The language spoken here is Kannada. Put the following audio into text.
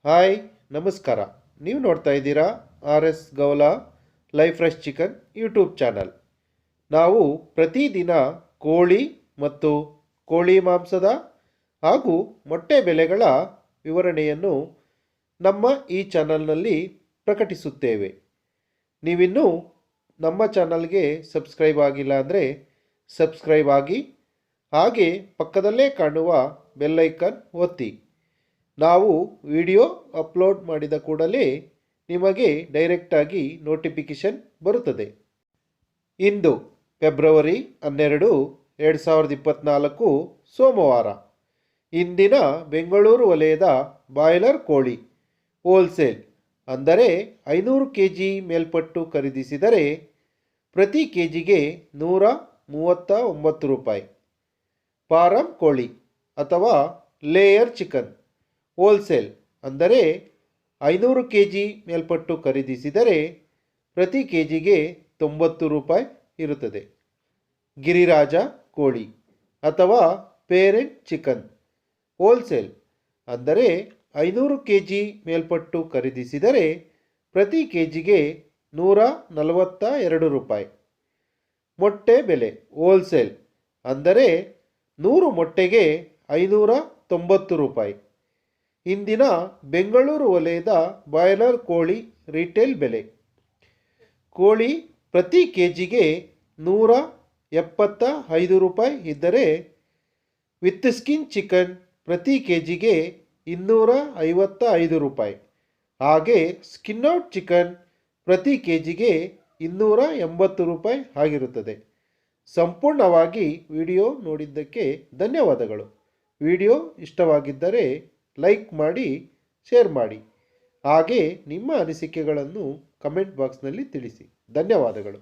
ಹಾಯ್ ನಮಸ್ಕಾರ. ನೀವು ನೋಡ್ತಾ ಇದ್ದೀರಾ RS ಗೌಲಾ life fresh chicken YouTube channel. ನಾವು ಪ್ರತಿದಿನ ಕೋಳಿ ಮತ್ತು ಕೋಳಿ ಮಾಂಸದ ಹಾಗೂ ಮೊಟ್ಟೆ ಬೆಲೆಗಳ ವಿವರಣೆಯನ್ನು ನಮ್ಮ ಈ ಚಾನಲ್ನಲ್ಲಿ ಪ್ರಕಟಿಸುತ್ತೇವೆ. ನೀವಿನ್ನೂ ನಮ್ಮ ಚಾನಲ್ಗೆ ಸಬ್ಸ್ಕ್ರೈಬ್ ಆಗಿಲ್ಲ ಅಂದರೆ ಸಬ್ಸ್ಕ್ರೈಬ್ ಆಗಿ, ಹಾಗೆ ಪಕ್ಕದಲ್ಲೇ ಕಾಣುವ ಬೆಲ್ ಐಕಾನ್ ಒತ್ತಿ. ನಾವು ವಿಡಿಯೋ ಅಪ್ಲೋಡ್ ಮಾಡಿದ ಕೂಡಲೇ ನಿಮಗೆ ಡೈರೆಕ್ಟಾಗಿ ನೋಟಿಫಿಕೇಷನ್ ಬರುತ್ತದೆ. ಇಂದು ಫೆಬ್ರವರಿ 12, 2024 ಸೋಮವಾರ. ಇಂದಿನ ಬೆಂಗಳೂರು ವಲಯದ ಬಾಯ್ಲರ್ ಕೋಳಿ ಹೋಲ್ಸೇಲ್ ಅಂದರೆ 500 kg ಮೇಲ್ಪಟ್ಟು ಖರೀದಿಸಿದರೆ ಪ್ರತಿ ಕೆಜಿಗೆ 139 ರೂಪಾಯಿ. ಫಾರಂ ಕೋಳಿ ಅಥವಾ ಲೇಯರ್ ಚಿಕನ್ ಹೋಲ್ಸೇಲ್ ಅಂದರೆ 500 kg ಮೇಲ್ಪಟ್ಟು ಖರೀದಿಸಿದರೆ ಪ್ರತಿ ಕೆಜಿಗೆ 90 ರೂಪಾಯಿ ಇರುತ್ತದೆ. ಗಿರಿರಾಜ ಕೋಳಿ ಅಥವಾ ಪೇರೆಂಟ್ ಚಿಕನ್ ಹೋಲ್ಸೇಲ್ ಅಂದರೆ 500 kg ಮೇಲ್ಪಟ್ಟು ಖರೀದಿಸಿದರೆ ಪ್ರತಿ ಕೆಜಿಗೆ 142 ರೂಪಾಯಿ. ಮೊಟ್ಟೆ ಬೆಲೆ ಹೋಲ್ಸೇಲ್ ಅಂದರೆ 100 ಮೊಟ್ಟೆಗೆ 590 ರೂಪಾಯಿ. ಇಂದಿನ ಬೆಂಗಳೂರು ವಲಯದ ಬಾಯ್ಲರ್ ಕೋಳಿ ರಿಟೇಲ್ ಬೆಲೆ: ಕೋಳಿ ಪ್ರತಿ ಕೆಜಿಗೆ 175 ರೂಪಾಯಿ ಇದ್ದರೆ ವಿತ್ ಸ್ಕಿನ್ ಚಿಕನ್ ಪ್ರತಿ ಕೆಜಿಗೆ 255 ರೂಪಾಯಿ. ಹಾಗೆ ಸ್ಕಿನ್ ಔಟ್ ಚಿಕನ್ ಪ್ರತಿ ಕೆಜಿಗೆ 280 ರೂಪಾಯಿ ಆಗಿರುತ್ತದೆ. ಸಂಪೂರ್ಣವಾಗಿ ವಿಡಿಯೋ ನೋಡಿದ್ದಕ್ಕೆ ಧನ್ಯವಾದಗಳು. ವಿಡಿಯೋ ಇಷ್ಟವಾಗಿದ್ದರೆ ಲೈಕ್ ಮಾಡಿ, ಶೇರ್ ಮಾಡಿ, ಹಾಗೆ ನಿಮ್ಮ ಅನಿಸಿಕೆಗಳನ್ನು ಕಮೆಂಟ್ ಬಾಕ್ಸ್ನಲ್ಲಿ ತಿಳಿಸಿ. ಧನ್ಯವಾದಗಳು.